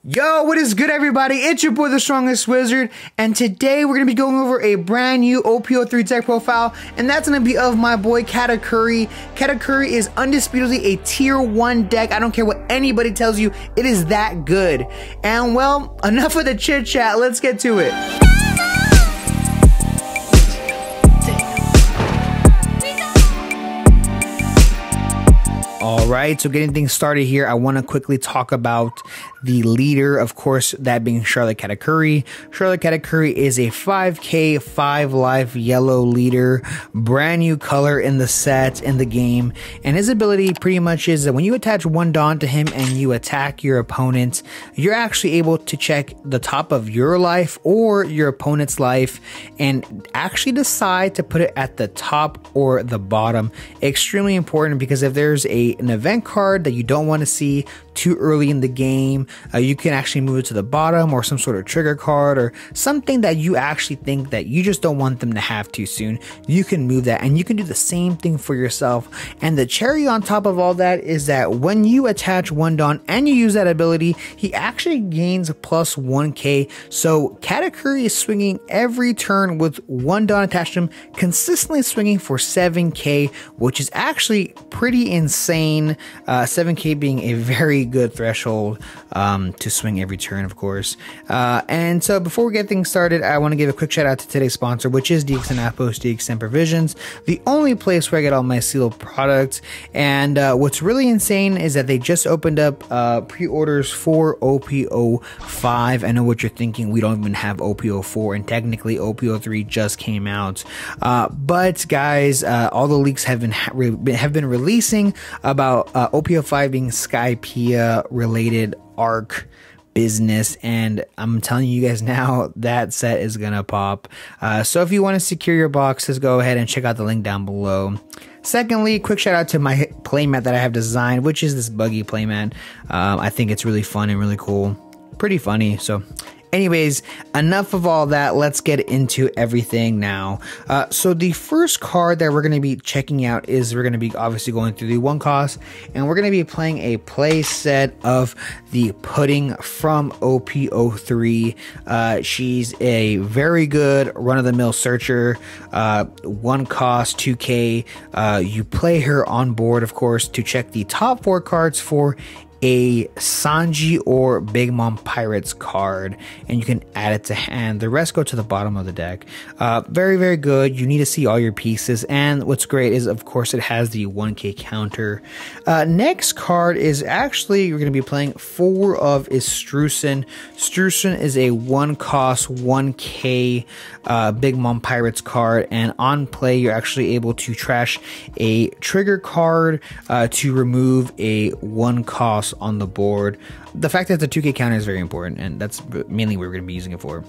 Yo, what is good, everybody? It's your boy, the Strongest Wizard, and today we're going to be going over a brand new OP03 deck profile, and that's going to be of my boy Katakuri. Katakuri is undisputedly a tier 1 deck. I don't care what anybody tells you, it is that good. And well, enough of the chit chat, let's get to it. Alright, so getting things started here, I want to quickly talk about the leader, of course, that being Charlotte Katakuri. Charlotte Katakuri is a 5k, 5 life yellow leader, brand new color in the set, in the game, and his ability pretty much is that when you attach 1 Dawn to him and you attack your opponent, you're actually able to check the top of your life or your opponent's life and actually decide to put it at the top or the bottom. Extremely important, because if there's an event card that you don't want to see too early in the game, you can actually move it to the bottom, or some sort of trigger card or something that you actually think that you just don't want them to have too soon. You can move that, and you can do the same thing for yourself. And the cherry on top of all that is that when you attach 1 Dawn and you use that ability, he actually gains plus 1k. So Katakuri is swinging every turn with 1 Dawn attached to him, consistently swinging for 7k, which is actually pretty insane. 7k being a very good threshold to swing every turn, of course. And so before we get things started, I want to give a quick shout out to today's sponsor, which is DXN Outpost, DXN Provisions, the only place where I get all my sealed products. And what's really insane is that they just opened up pre-orders for OP05. I know what you're thinking, we don't even have OP04, and technically OP03 just came out. But guys, all the leaks have been releasing about OP05 being Skypiea related arc business, and I'm telling you guys now, that set is gonna pop. So if you want to secure your boxes, go ahead and check out the link down below. Secondly, quick shout out to my playmat that I have designed, which is this buggy playmat. I think it's really fun and really cool, pretty funny. So anyways, enough of all that. Let's get into everything now. So the first card that we're going to be checking out is, we're going to be obviously going through the 1 cost, and we're going to be playing a play set of the Pudding from OP03. She's a very good run-of-the-mill searcher. 1 cost, 2k. You play her on board, of course, to check the top 4 cards for a Sanji or Big Mom Pirates card, and you can add it to hand. The rest go to the bottom of the deck. Very, very good. You need to see all your pieces, and what's great is, of course, it has the 1k counter. Next card is actually, you're going to be playing 4 of is Strusen. Strusen is a 1 cost, 1k Big Mom Pirates card, and on play, you're actually able to trash a trigger card to remove a 1 cost on the board. The fact that the 2k counter is very important, and that's mainly what we're going to be using it for.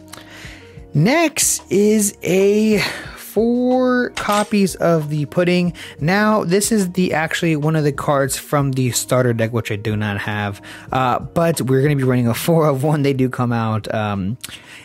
Next is a 4 copies of the Pudding. Now this is the actually one of the cards from the starter deck, which I do not have, but we're going to be running a 4 of 1. They do come out, and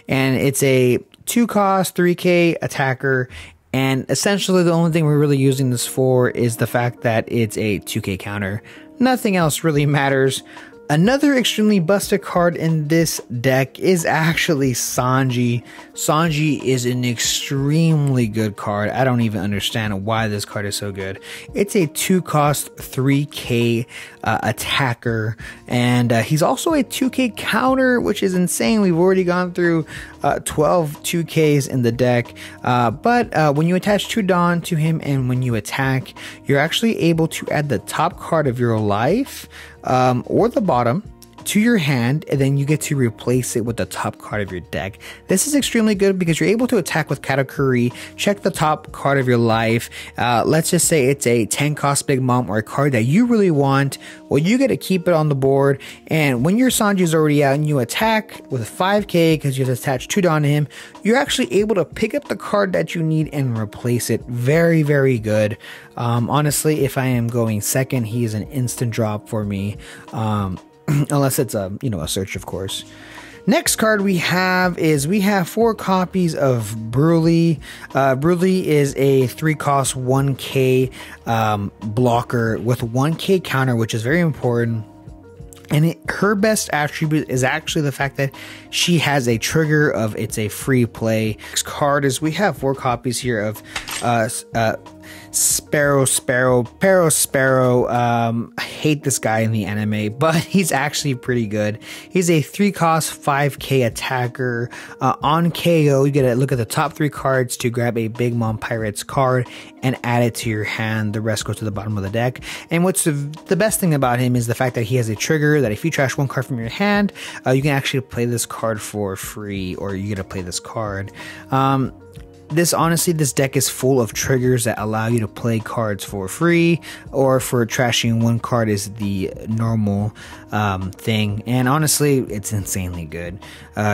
it's a 2 cost, 3k attacker. And essentially the only thing we're really using this for is the fact that it's a 2k counter. Nothing else really matters. Another extremely busted card in this deck is actually Sanji. Sanji is an extremely good card. I don't even understand why this card is so good. It's a 2 cost, 3k attacker, and he's also a 2k counter, which is insane. We've already gone through 12 2ks in the deck, but when you attach 2 Dawn to him and when you attack, you're actually able to add the top card of your life or the bottom to your hand, and then you get to replace it with the top card of your deck. This is extremely good because you're able to attack with Katakuri, check the top card of your life. Let's just say it's a 10 cost Big Mom or a card that you really want. Well, you get to keep it on the board, and when your Sanji is already out and you attack with 5k because you have attached 2 Dawn to him, you're actually able to pick up the card that you need and replace it. Very, very good. Honestly, if I am going second, he is an instant drop for me. Unless it's a search, of course. Next card we have 4 copies of Broly. Broly is a 3 cost 1k blocker with 1k counter, which is very important. And her best attribute is actually the fact that she has a trigger of it's a free play. Next card is we have 4 copies here of Sparrow. I hate this guy in the anime, but he's actually pretty good. He's a 3-cost 5k attacker. On KO, you get to look at the top 3 cards to grab a Big Mom Pirates card and add it to your hand. The rest goes to the bottom of the deck. And what's the best thing about him is the fact that he has a trigger that if you trash 1 card from your hand, you can actually play this card for free, or you get to play this card. This deck is full of triggers that allow you to play cards for free, or for trashing 1 card is the normal thing. And honestly, it's insanely good.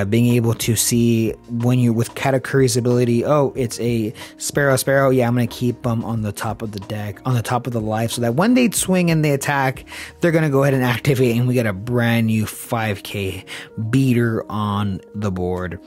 Being able to see when you're with Katakuri's ability, oh, it's a Sparrow. Yeah, I'm going to keep them on the top of the deck, on the top of the life, so that when they swing and they attack, they're going to go ahead and activate, and we get a brand new 5k beater on the board.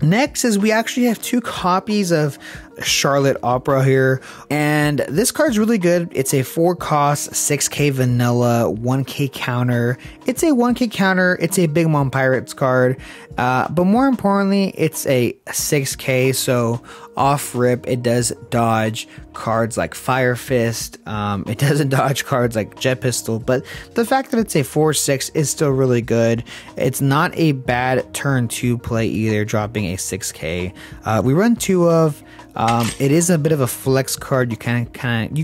Next is we actually have 2 copies of Charlotte Opera here, and this card's really good. It's a 4-cost 6k vanilla 1k counter. It's a 1k counter. It's a Big Mom Pirates card, but more importantly, it's a 6k. So off rip, it does dodge cards like Fire Fist. It doesn't dodge cards like Jet Pistol, but the fact that it's a 4/6 is still really good. It's not a bad turn 2 play either, dropping a 6k. We run 2 of. It is a bit of a flex card. You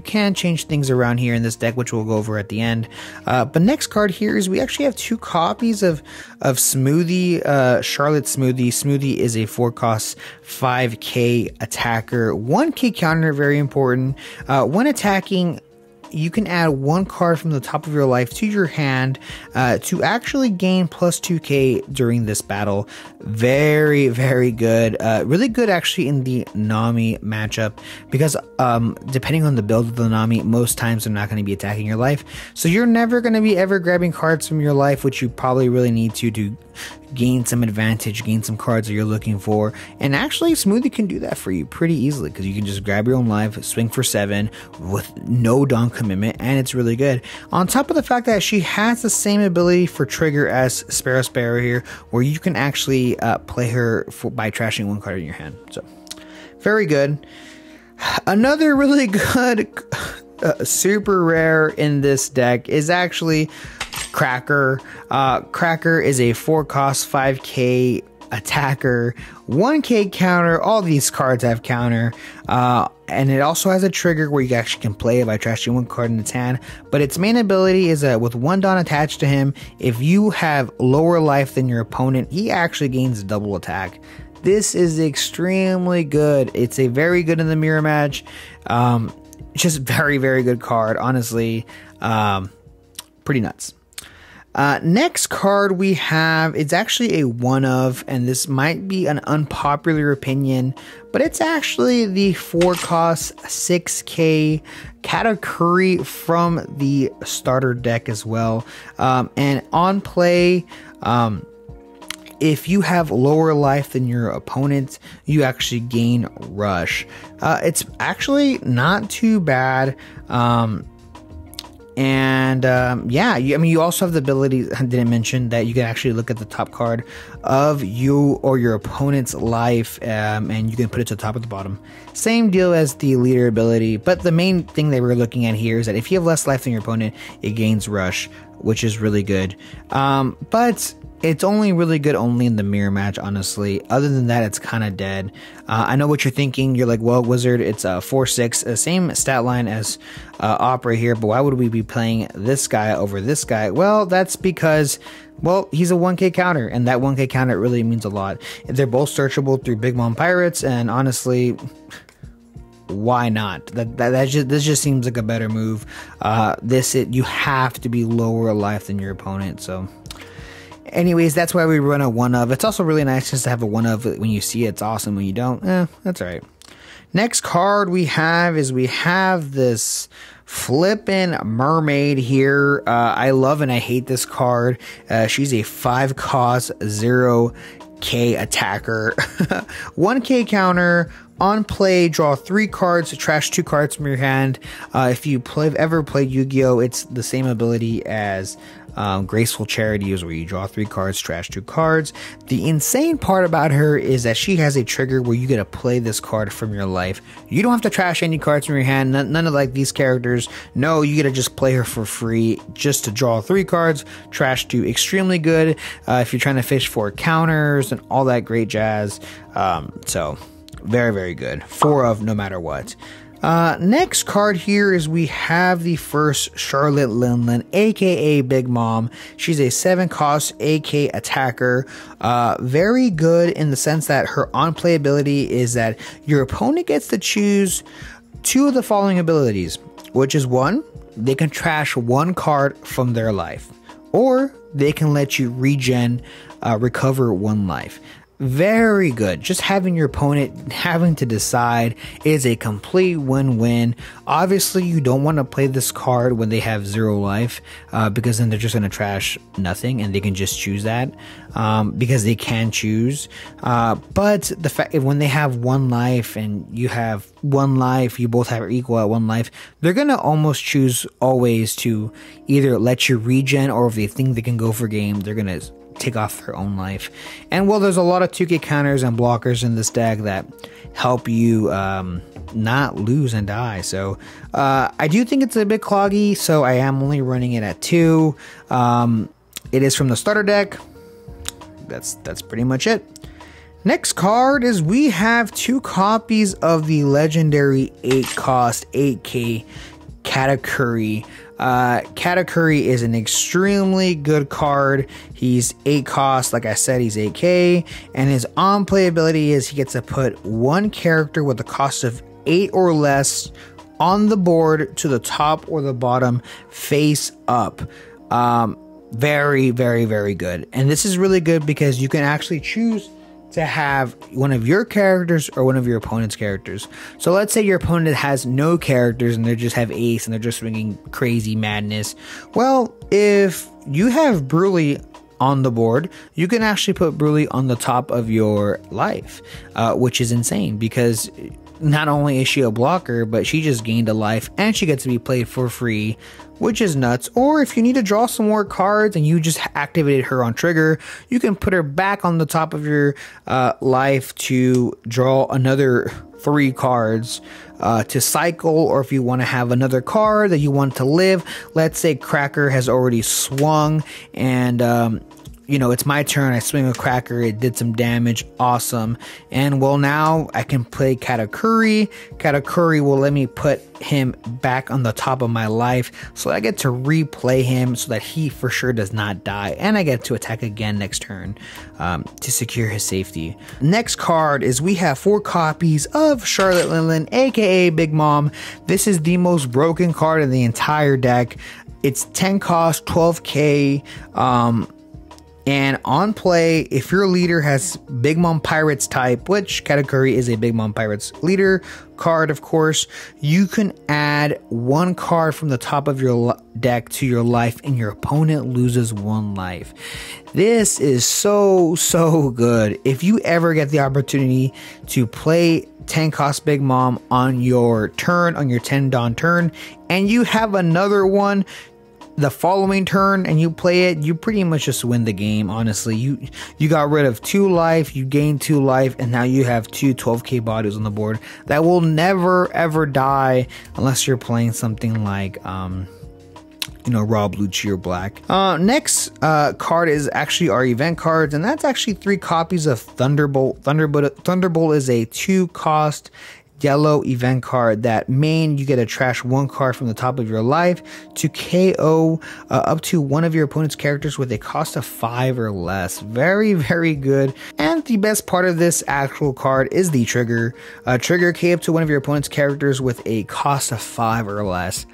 can change things around here in this deck, which we'll go over at the end. But next card here is we actually have 2 copies of Smoothie, Charlotte Smoothie. Smoothie is a 4-cost 5k attacker, 1k counter, very important. When attacking, you can add 1 card from the top of your life to your hand to actually gain plus 2k during this battle. Very, very good. Really good actually in the Nami matchup, because depending on the build of the Nami, most times they're not going to be attacking your life. So you're never going to be ever grabbing cards from your life, which you probably really need to gain some advantage, gain some cards that you're looking for. And actually, Smoothie can do that for you pretty easily, because you can just grab your own life, swing for 7 with no down commitment, and it's really good. On top of the fact that she has the same ability for trigger as Sparrow here, where you can actually play her by trashing 1 card in your hand. So very good. Another really good super rare in this deck is actually Cracker. Cracker is a 4-cost 5k attacker, 1k counter. All these cards have counter, and it also has a trigger where you actually can play it by trashing 1 card in its hand. But its main ability is with 1 Dawn attached to him, if you have lower life than your opponent, he actually gains double attack. This is extremely good. It's a very good in the mirror match. Just very, very good card, honestly. Pretty nuts. Next card we have, it's actually a 1 of, and this might be an unpopular opinion, but it's actually the 4-cost 6k Katakuri from the starter deck as well. And on play, if you have lower life than your opponent, you actually gain rush. It's actually not too bad. Yeah, you also have the ability, I didn't mention, that you can actually look at the top card of you or your opponent's life, and you can put it to the top or the bottom. Same deal as the leader ability, but the main thing that we're looking at here is that if you have less life than your opponent, it gains rush, which is really good. But it's only really good only in the mirror match, honestly. Other than that, it's kind of dead. I know what you're thinking. You're like, well, Wizard, it's a 4/6, same stat line as Opera here, but why would we be playing this guy over this guy? Well, that's because, well, he's a 1k counter, and that 1k counter really means a lot. They're both searchable through Big Mom Pirates, and honestly, why not? This just seems like a better move. You have to be lower life than your opponent, so. Anyways, that's why we run a 1 of. It's also really nice just to have a 1 of. When you see it, it's awesome. When you don't, that's all right. Next card we have this flippin' mermaid here. I love and I hate this card. She's a 5-cost 0k attacker, 1k counter. On play, draw 3 cards, trash 2 cards from your hand. If you ever played Yu-Gi-Oh, it's the same ability as Graceful Charity is where you draw 3 cards, trash 2 cards. The insane part about her is that she has a trigger where you get to play this card from your life. You don't have to trash any cards from your hand. None of like these characters. No, you get to just play her for free just to draw 3 cards, trash 2. Extremely good if you're trying to fish for counters and all that great jazz. So very, very good. 4 of no matter what. Next card here is we have the first Charlotte Linlin, aka Big Mom. She's a 7-cost AK attacker. Very good in the sense that her on-play ability is that your opponent gets to choose 2 of the following abilities, which is 1, they can trash 1 card from their life, or they can let you recover 1 life. Very good. Just having your opponent having to decide is a complete win-win. Obviously, you don't want to play this card when they have 0 life, because then they're just going to trash nothing and they can just choose that, because they can choose. But the fact when they have 1 life and you have 1 life, you both have equal at 1 life, they're going to almost choose always to either let you regen, or if they think they can go for game, they're going to take off their own life. And well, there's a lot of 2K counters and blockers in this deck that help you not lose and die. So I do think it's a bit cloggy, so I am only running it at 2. It is from the starter deck. That's pretty much it. Next card is we have 2 copies of the legendary 8-cost 8K Katakuri. Katakuri is an extremely good card. He's 8 cost, like I said, he's 8k, and his on-play ability is he gets to put 1 character with a cost of 8 or less on the board to the top or the bottom face up. Very, very, very good. And this is really good because you can actually choose to have one of your characters or one of your opponent's characters. So let's say your opponent has no characters and they just have ace and they're just swinging crazy madness. Well, if you have Brulee on the board, you can actually put Brulee on the top of your life, which is insane because not only is she a blocker, but she just gained a life and she gets to be played for free, which is nuts. Or if you need to draw some more cards and you just activated her on trigger, you can put her back on the top of your life to draw another 3 cards to cycle. Or if you want to have another card that you want to live, let's say Cracker has already swung and you know, it's my turn, I swing a Cracker, it did some damage, awesome. And well, now I can play Katakuri. Katakuri will let me put him back on the top of my life, so I get to replay him so that he for sure does not die, and I get to attack again next turn to secure his safety. Next card is we have 4 copies of Charlotte Linlin, aka Big Mom. This is the most broken card in the entire deck. It's 10 cost, 12k, and on play, if your leader has Big Mom Pirates type, which Katakuri is a Big Mom Pirates leader card, of course, you can add 1 card from the top of your deck to your life and your opponent loses 1 life. This is so good. If you ever get the opportunity to play 10 cost Big Mom on your turn, on your 10 Dawn turn, and you have another one the following turn and you play it, you pretty much just win the game. Honestly, you got rid of 2 life, you gained 2 life, and now you have 2 12k bodies on the board that will never ever die unless you're playing something like you know, raw blue, cheer black. Next card is actually our event cards, and that's actually 3 copies of Thunderbolt. Thunderbolt is a 2 cost yellow event card that main you get to trash 1 card from the top of your life to KO up to one of your opponent's characters with a cost of 5 or less. Very good. And the best part of this actual card is the trigger. Trigger K up to one of your opponent's characters with a cost of 5 or less.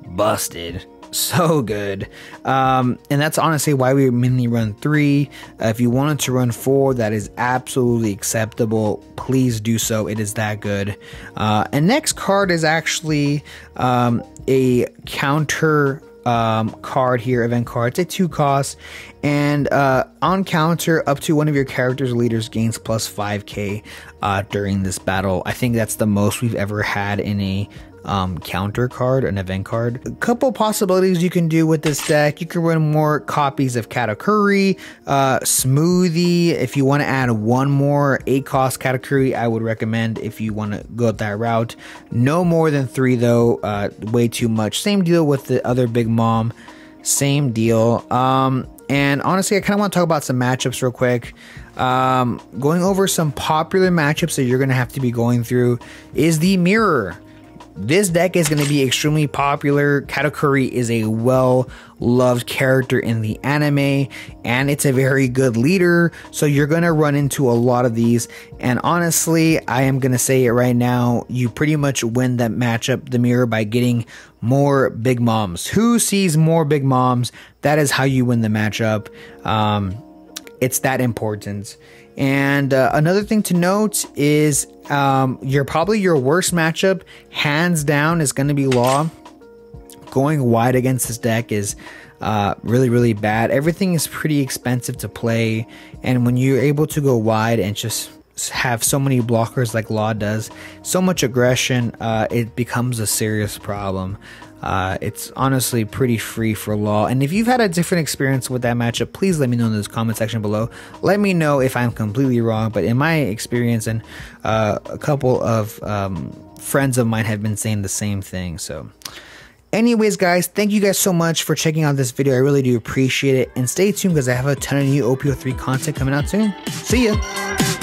Busted. So good. And that's honestly why we mainly run 3. If you wanted to run 4, that is absolutely acceptable. Please do so. It is that good. And next card is actually a counter card here, event card. It's a 2 cost, and on counter, up to one of your character's leaders gains plus 5k during this battle. I think that's the most we've ever had in a counter card, an event card. A couple possibilities you can do with this deck. You can run more copies of Katakuri, Smoothie. If you want to add one more 8-cost Katakuri, I would recommend if you want to go that route. No more than 3 though, way too much. Same deal with the other Big Mom, same deal. And honestly, I kind of want to talk about some matchups real quick. Going over some popular matchups that you're going to have to be going through is the Mirror. This deck is going to be extremely popular. Katakuri is a well-loved character in the anime, and it's a very good leader, so you're going to run into a lot of these. And honestly, I am going to say it right now, you pretty much win that matchup, the Mirror, by getting more Big Moms. Who sees more Big Moms? That is how you win the matchup. It's that important. And another thing to note is your worst matchup, hands down, is going to be Law. Going wide against this deck is really, really bad. Everything is pretty expensive to play, and when you're able to go wide and just have so many blockers like Law does, so much aggression, it becomes a serious problem. It's honestly pretty free for Law. And if you've had a different experience with that matchup, please let me know in the comment section below. Let me know if I'm completely wrong, but in my experience, and a couple of friends of mine have been saying the same thing. So anyways, guys, thank you guys so much for checking out this video. I really do appreciate it, and stay tuned because I have a ton of new OP03 content coming out soon. See ya.